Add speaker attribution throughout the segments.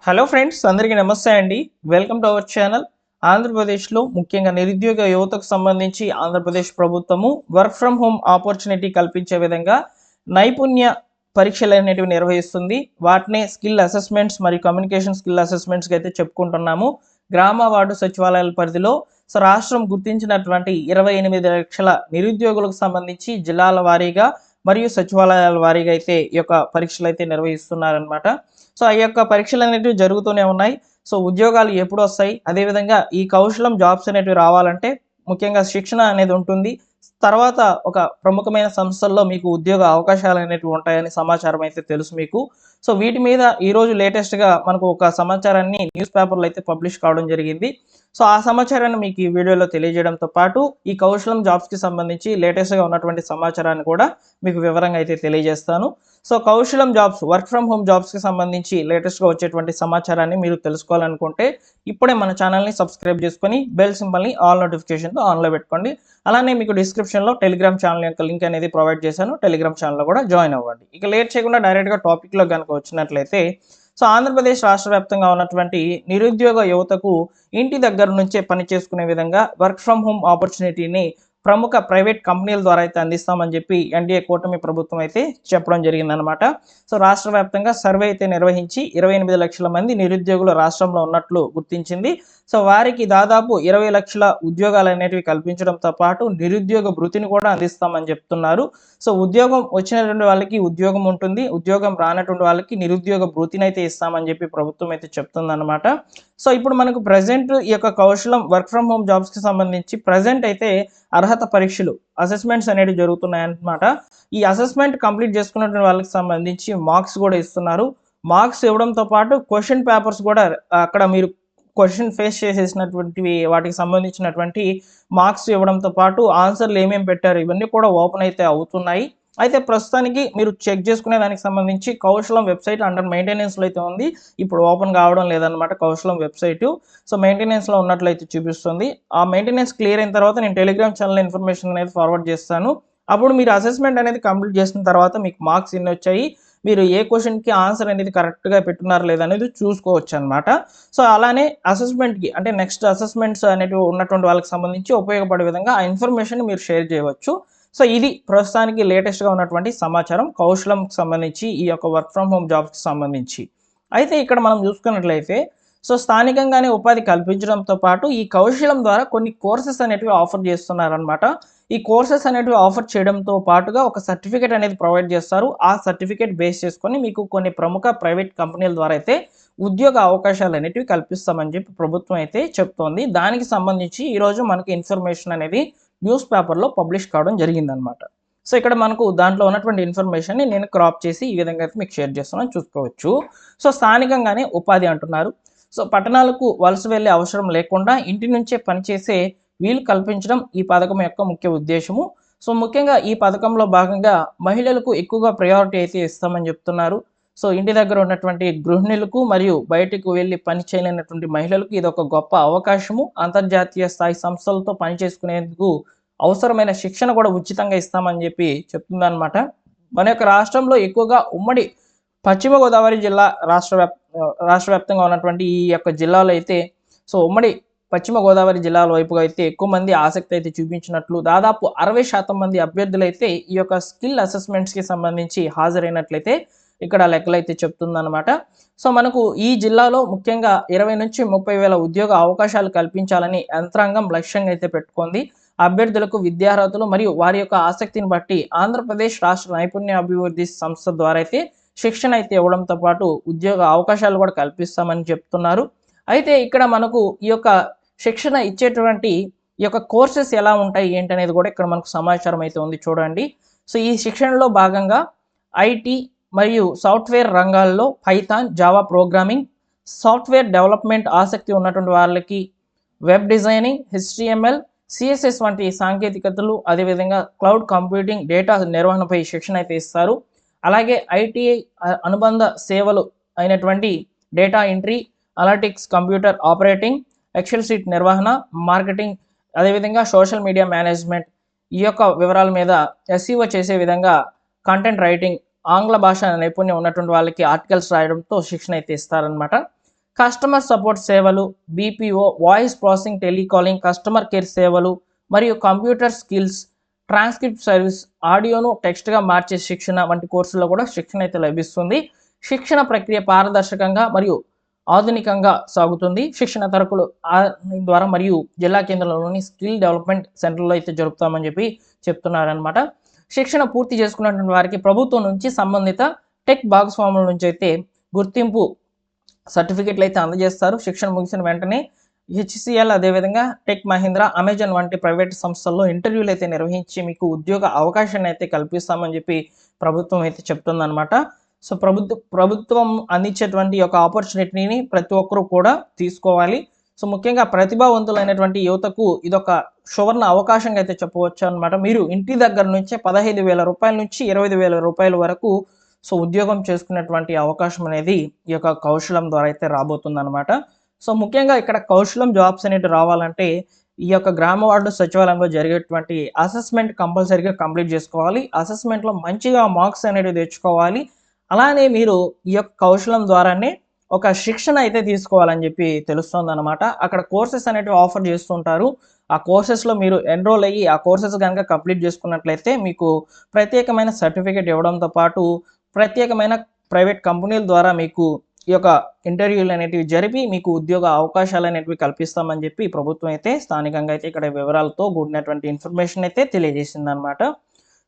Speaker 1: Hello friends, అందరికీ నమస్తే అండి. Welcome to our channel. ఆంధ్రప్రదేశ్లో ముఖ్యంగా నిరుద్యోగ యువతకు సంబంధించి ఆంధ్రప్రదేశ్ ప్రభుత్వము వర్క్ ఫ్రమ్ హోమ్ ఆపర్చునిటీ కల్పించే విధంగా నైపుణ్య పరీక్షలు అనేటివి నిర్వహిస్తుంది. వాటినే స్కిల్ అసెస్మెంట్స్ మరియు కమ్యూనికేషన్ స్కిల్ అసెస్మెంట్స్కి అయితే చెప్పుకుంటున్నాము. గ్రామ వార్డు సచివాలయాల పరిధిలో రాష్ట్రం గుర్తించినటువంటి 28 లక్షల నిరుద్యోగులకు సంబంధించి జిల్లాల వారీగా మరియు సచివాలయాల వారీగా అయితే ఈ యొక్క పరీక్షలు అయితే నిర్వహిస్తున్నారనమాట. సో ఆ యొక్క పరీక్షలు అనేటివి జరుగుతూనే ఉన్నాయి. సో ఉద్యోగాలు ఎప్పుడు వస్తాయి, అదేవిధంగా ఈ కౌశలం జాబ్స్ అనేటివి రావాలంటే ముఖ్యంగా శిక్షణ అనేది ఉంటుంది. తర్వాత ఒక ప్రముఖమైన సంస్థల్లో మీకు ఉద్యోగ అవకాశాలు అనేటివి ఉంటాయని సమాచారం అయితే తెలుసు మీకు. సో వీటి మీద ఈరోజు లేటెస్ట్గా మనకు ఒక సమాచారాన్ని న్యూస్ పేపర్లో అయితే పబ్లిష్ కావడం జరిగింది. సో ఆ సమాచారాన్ని మీకు ఈ వీడియోలో తెలియజేయడంతో పాటు ఈ కౌశలం జాబ్స్కి సంబంధించి లేటెస్ట్గా ఉన్నటువంటి సమాచారాన్ని కూడా మీకు వివరంగా అయితే తెలియజేస్తాను. So Kaushalam jobs, work from home జాబ్స్కి సంబంధించి లేటెస్ట్గా వచ్చేటువంటి సమాచారాన్ని మీరు తెలుసుకోవాలనుకుంటే ఇప్పుడే మన ఛానల్ని సబ్స్క్రైబ్ చేసుకొని బెల్ సింబల్ని ఆల్ నోటిఫికేషన్తో ఆన్లో పెట్టుకోండి. అలానే మీకు డిస్క్రిప్షన్లో టెలిగ్రామ్ ఛానల్ యొక్క లింక్ అనేది ప్రొవైడ్ చేశాను. టెలిగ్రామ్ ఛానల్లో కూడా జాయిన్ అవ్వండి. ఇక లేట్ చేయకుండా డైరెక్ట్గా టాపిక్లో కనుక వచ్చినట్లయితే, సో ఆంధ్రప్రదేశ్ రాష్ట్ర వ్యాప్తంగా ఉన్నటువంటి నిరుద్యోగ యువతకు ఇంటి దగ్గర నుంచే పని చేసుకునే విధంగా వర్క్ ఫ్రమ్ హోమ్ ఆపర్చునిటీని ప్రముఖ ప్రైవేట్ కంపెనీల ద్వారా అయితే అందిస్తామని చెప్పి ఎన్డీఏ కూటమి ప్రభుత్వం అయితే చెప్పడం జరిగిందనమాట. సో రాష్ట్ర వ్యాప్తంగా సర్వే అయితే నిర్వహించి 28 లక్షల మంది నిరుద్యోగులు రాష్ట్రంలో ఉన్నట్లు గుర్తించింది. సో వారికి దాదాపు 20 లక్షల ఉద్యోగాలు అనేటివి కల్పించడంతో పాటు నిరుద్యోగ భృతిని కూడా అందిస్తామని చెప్తున్నారు. సో ఉద్యోగం వచ్చినటువంటి వాళ్ళకి ఉద్యోగం ఉంటుంది, ఉద్యోగం రానటువంటి వాళ్ళకి నిరుద్యోగ భృతిని అయితే ఇస్తామని చెప్పి ప్రభుత్వం అయితే చెప్తుందన్నమాట. సో ఇప్పుడు మనకు ప్రజెంట్ ఈ యొక్క కౌశలం వర్క్ ఫ్రమ్ హోమ్ జాబ్స్కి సంబంధించి ప్రజెంట్ అయితే అర్హత పరీక్షలు, అసెస్మెంట్స్ అనేవి జరుగుతున్నాయన్నమాట. ఈ అసెస్మెంట్ కంప్లీట్ చేసుకున్నటువంటి వాళ్ళకి సంబంధించి మార్క్స్ కూడా ఇస్తున్నారు. మార్క్స్ ఇవ్వడంతో పాటు క్వశ్చన్ పేపర్స్ కూడా అక్కడ మీరు క్వశ్చన్ ఫేస్ చేసేసినటువంటివి వాటికి సంబంధించినటువంటి మార్క్స్ ఇవ్వడంతో పాటు ఆన్సర్లు ఏమేమి పెట్టారు ఇవన్నీ కూడా ఓపెన్ అయితే అవుతున్నాయి. అయితే ప్రస్తుతానికి మీరు చెక్ చేసుకునే దానికి సంబంధించి కౌశలం వెబ్సైట్ అండర్ మెయింటెనెన్స్లో అయితే ఉంది. ఇప్పుడు ఓపెన్ కావడం లేదనమాట కౌశలం వెబ్సైటు. సో మెయింటెనెన్స్లో ఉన్నట్లయితే చూపిస్తుంది. ఆ మెయింటెనెన్స్ క్లియర్ అయిన తర్వాత నేను టెలిగ్రామ్ ఛానల్ ఇన్ఫర్మేషన్ అనేది ఫార్వర్డ్ చేస్తాను. అప్పుడు మీరు అసెస్మెంట్ అనేది కంప్లీట్ చేసిన తర్వాత మీకు మార్క్స్ ఎన్ని వచ్చాయి, మీరు ఏ క్వశ్చన్కి ఆన్సర్ అనేది కరెక్ట్గా పెట్టున్నారు లేదనేది చూసుకోవచ్చు అనమాట. సో అలానే అసెస్మెంట్కి అంటే నెక్స్ట్ అసెస్మెంట్స్ అనేవి ఉన్నటువంటి వాళ్ళకి సంబంధించి ఉపయోగపడే విధంగా ఆ ఇన్ఫర్మేషన్ మీరు షేర్ చేయవచ్చు. సో ఇది ప్రస్తుతానికి లేటెస్ట్గా ఉన్నటువంటి సమాచారం కౌశలంకి సంబంధించి, ఈ యొక్క వర్క్ ఫ్రమ్ హోమ్ జాబ్స్కి సంబంధించి. అయితే ఇక్కడ మనం చూసుకున్నట్లయితే సో స్థానికంగానే ఉపాధి కల్పించడంతో పాటు ఈ కౌశలం ద్వారా కొన్ని కోర్సెస్ అనేటివి ఆఫర్ చేస్తున్నారనమాట. ఈ కోర్సెస్ అనేటివి ఆఫర్ చేయడంతో పాటుగా ఒక సర్టిఫికేట్ అనేది ప్రొవైడ్ చేస్తారు. ఆ సర్టిఫికేట్ బేస్ చేసుకొని మీకు కొన్ని ప్రముఖ ప్రైవేట్ కంపెనీల ద్వారా అయితే ఉద్యోగ అవకాశాలు అనేటివి కల్పిస్తామని చెప్పి ప్రభుత్వం అయితే చెప్తోంది. దానికి సంబంధించి ఈరోజు మనకి ఇన్ఫర్మేషన్ అనేది న్యూస్ పేపర్లో పబ్లిష్ కావడం జరిగిందనమాట. సో ఇక్కడ మనకు దాంట్లో ఉన్నటువంటి ఇన్ఫర్మేషన్ని నేను క్రాప్ చేసి ఈ విధంగా అయితే మీకు షేర్ చేస్తున్నాను, చూసుకోవచ్చు. సో స్థానికంగానే ఉపాధి అంటున్నారు. సో పట్టణాలకు వలస వెళ్ళే అవసరం లేకుండా ఇంటి నుంచే పనిచేసే వీలు కల్పించడం ఈ పథకం యొక్క ముఖ్య ఉద్దేశము. సో ముఖ్యంగా ఈ పథకంలో భాగంగా మహిళలకు ఎక్కువగా ప్రయారిటీ అయితే ఇస్తామని చెప్తున్నారు. సో ఇంటి దగ్గర ఉన్నటువంటి గృహిణులకు మరియు బయటకు వెళ్ళి పని చేయలేనటువంటి మహిళలకు ఇది ఒక గొప్ప అవకాశము. అంతర్జాతీయ స్థాయి సంస్థలతో పనిచేసుకునేందుకు అవసరమైన శిక్షణ కూడా ఉచితంగా ఇస్తామని చెప్పి చెప్తుందన్నమాట. మన యొక్క రాష్ట్రంలో ఎక్కువగా ఉమ్మడి పశ్చిమ గోదావరి జిల్లా రాష్ట్ర వ్యాప్తంగా ఉన్నటువంటి ఈ యొక్క జిల్లాలో అయితే సో ఉమ్మడి పశ్చిమ గోదావరి జిల్లాల వైపుగా అయితే ఎక్కువ మంది ఆసక్తి అయితే చూపించినట్లు, దాదాపు 60% మంది అభ్యర్థులు అయితే ఈ యొక్క స్కిల్ అసెస్మెంట్స్కి సంబంధించి హాజరైనట్లయితే ఇక్కడ లెక్కలు అయితే చెప్తుందన్నమాట. సో మనకు ఈ జిల్లాలో ముఖ్యంగా 20 నుంచి 30 వేల ఉద్యోగ అవకాశాలు కల్పించాలని యంత్రాంగం లక్ష్యంగా అయితే పెట్టుకుంది. అభ్యర్థులకు విద్యార్హతలు మరియు వారి యొక్క ఆసక్తిని బట్టి ఆంధ్రప్రదేశ్ రాష్ట్ర నైపుణ్య అభివృద్ధి సంస్థ ద్వారా అయితే శిక్షణ అయితే ఇవ్వడంతో పాటు ఉద్యోగ అవకాశాలు కూడా కల్పిస్తామని చెప్తున్నారు. అయితే ఇక్కడ మనకు ఈ యొక్క శిక్షణ ఇచ్చేటువంటి ఈ యొక్క కోర్సెస్ ఎలా ఉంటాయి ఏంటనేది కూడా ఇక్కడ మనకు సమాచారం అయితే ఉంది, చూడండి. సో ఈ శిక్షణలో భాగంగా ఐటీ మరియు సాఫ్ట్వేర్ రంగాల్లో Python, Java programming, software development ఆసక్తి ఉన్నటువంటి వాళ్ళకి వెబ్ డిజైనింగ్, హెచ్టిఎంఎల్, సిఎస్ఎస్ వంటి సాంకేతికతలు, అదేవిధంగా క్లౌడ్ కంప్యూటింగ్, డేటా నిర్వహణపై శిక్షణ అయితే ఇస్తారు. అలాగే ఐటీఐ అనుబంధ సేవలు అయినటువంటి data entry, analytics, computer operating, excel sheet నిర్వహణ, మార్కెటింగ్, అదేవిధంగా సోషల్ మీడియా మేనేజ్మెంట్ ఈ యొక్క వివరాల మీద ఎస్ఈఓ చేసే విధంగా కంటెంట్ రైటింగ్, ఆంగ్ల భాష నైపుణ్యం ఉన్నటువంటి వాళ్ళకి ఆర్టికల్స్ రాయడంతో శిక్షణ అయితే ఇస్తారనమాట. కస్టమర్ సపోర్ట్ సేవలు, BPO, voice processing, telecalling, customer care సేవలు మరియు కంప్యూటర్ స్కిల్స్, ట్రాన్స్క్రిప్ట్ సర్వీస్, ఆడియోను టెక్స్ట్గా మార్చే శిక్షణ వంటి కోర్సుల్లో కూడా శిక్షణ అయితే లభిస్తుంది. శిక్షణ ప్రక్రియ పారదర్శకంగా మరియు ఆధునికంగా సాగుతుంది. శిక్షణ తరగతులు ద్వారా మరియు జిల్లా కేంద్రంలోని స్కిల్ డెవలప్మెంట్ సెంటర్లో అయితే జరుపుతామని చెప్పి చెప్తున్నారనమాట. శిక్షణ పూర్తి చేసుకున్నటువంటి వారికి ప్రభుత్వం నుంచి సంబంధిత టెక్ భాగస్వాముల నుంచి అయితే గుర్తింపు సర్టిఫికెట్లు అయితే అందజేస్తారు. శిక్షణ ముగిసిన వెంటనే హెచ్సిఎల్, అదేవిధంగా టెక్ మహీంద్రా, అమెజాన్ వంటి ప్రైవేట్ సంస్థల్లో ఇంటర్వ్యూలు అయితే నిర్వహించి మీకు ఉద్యోగ అవకాశాన్ని అయితే కల్పిస్తామని చెప్పి ప్రభుత్వం అయితే చెప్తుందన్నమాట. సో ప్రభుత్వం అందించేటువంటి ఒక ఆపర్చునిటీని ప్రతి ఒక్కరూ కూడా తీసుకోవాలి. సో ముఖ్యంగా ప్రతిభావంతులైనటువంటి యువతకు ఇదొక సువర్ణ అవకాశంగా అయితే చెప్పవచ్చు అనమాట. మీరు ఇంటి దగ్గర నుంచే 15,000 రూపాయల నుంచి 25,000 రూపాయల వరకు సో ఉద్యోగం చేసుకునేటువంటి అవకాశం అనేది ఈ యొక్క కౌశలం ద్వారా అయితే రాబోతుందన్నమాట. సో ముఖ్యంగా ఇక్కడ కౌశలం జాబ్స్ అనేవి రావాలంటే ఈ యొక్క గ్రామ వార్డు సచివాలయంలో జరిగేటువంటి అసెస్మెంట్ కంపల్సరీగా కంప్లీట్ చేసుకోవాలి. అసెస్మెంట్లో మంచిగా మార్క్స్ అనేవి తెచ్చుకోవాలి. అలానే మీరు ఈ యొక్క కౌశలం ద్వారానే ఒక శిక్షణ అయితే తీసుకోవాలని చెప్పి తెలుస్తుంది అనమాట. అక్కడ కోర్సెస్ అనేటివి ఆఫర్ చేస్తుంటారు. ఆ కోర్సెస్లో మీరు ఎన్రోల్ అయ్యి ఆ కోర్సెస్ కనుక కంప్లీట్ చేసుకున్నట్లయితే మీకు ప్రత్యేకమైన సర్టిఫికేట్ ఇవ్వడంతో పాటు ప్రత్యేకమైన ప్రైవేట్ కంపెనీల ద్వారా మీకు ఈ యొక్క ఇంటర్వ్యూలు అనేటివి జరిపి మీకు ఉద్యోగ అవకాశాలు అనేటివి కల్పిస్తామని చెప్పి ప్రభుత్వం అయితే స్థానికంగా అయితే ఇక్కడ వివరాలతో కూడినటువంటి ఇన్ఫర్మేషన్ అయితే తెలియజేసింది అనమాట.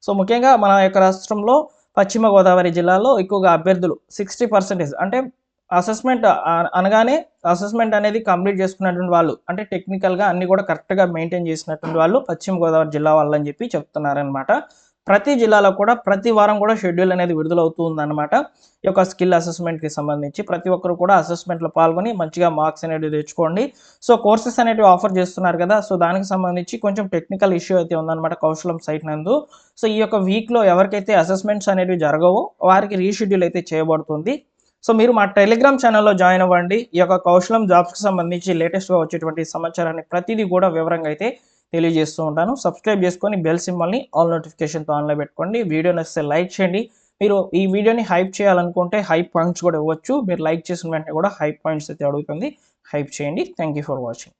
Speaker 1: సో ముఖ్యంగా మన యొక్క రాష్ట్రంలో పశ్చిమ గోదావరి జిల్లాలో ఎక్కువగా అభ్యర్థులు 60% అంటే అసెస్మెంట్ అనగానే అసెస్మెంట్ అనేది కంప్లీట్ చేసుకున్నటువంటి వాళ్ళు అంటే టెక్నికల్గా అన్ని కూడా కరెక్ట్గా మెయింటైన్ చేసినటువంటి వాళ్ళు పశ్చిమ గోదావరి జిల్లా వాళ్ళని చెప్పి చెప్తున్నారనమాట. ప్రతి జిల్లాలో కూడా ప్రతి వారం కూడా షెడ్యూల్ అనేది విడుదలవుతూ ఉందన్నమాట. ఈ యొక్క స్కిల్ అసెస్మెంట్కి సంబంధించి ప్రతి ఒక్కరు కూడా అసెస్మెంట్లో పాల్గొని మంచిగా మార్క్స్ అనేవి తెచ్చుకోండి. సో కోర్సెస్ అనేవి ఆఫర్ చేస్తున్నారు కదా, సో దానికి సంబంధించి కొంచెం టెక్నికల్ ఇష్యూ అయితే ఉందన్నమాట కౌశలం సైట్ నందు. సో ఈ యొక్క వీక్లో ఎవరికైతే అసెస్మెంట్స్ అనేవి జరగవో వారికి రీషెడ్యూల్ అయితే చేయబడుతుంది. సో మీరు మా టెలిగ్రామ్ ఛానల్లో జాయిన్ అవ్వండి. ఈ యొక్క కౌశలం జాబ్స్కి సంబంధించి లేటెస్ట్గా వచ్చేటువంటి సమాచారాన్ని ప్రతిదీ కూడా వివరంగా అయితే తెలియజేస్తూ ఉంటాను. సబ్స్క్రైబ్ చేసుకొని బెల్ సింబల్ని ఆల్ నోటిఫికేషన్తో ఆన్లో పెట్టుకోండి. వీడియో నచ్చితే లైక్ చేయండి. మీరు ఈ వీడియోని హైప్ చేయాలనుకుంటే హైప్ పాయింట్స్ కూడా ఇవ్వచ్చు. మీరు లైక్ చేసిన వెంటనే కూడా హైప్ పాయింట్స్ అయితే అడుగుతుంది. హైప్ చేయండి. Thank you for watching.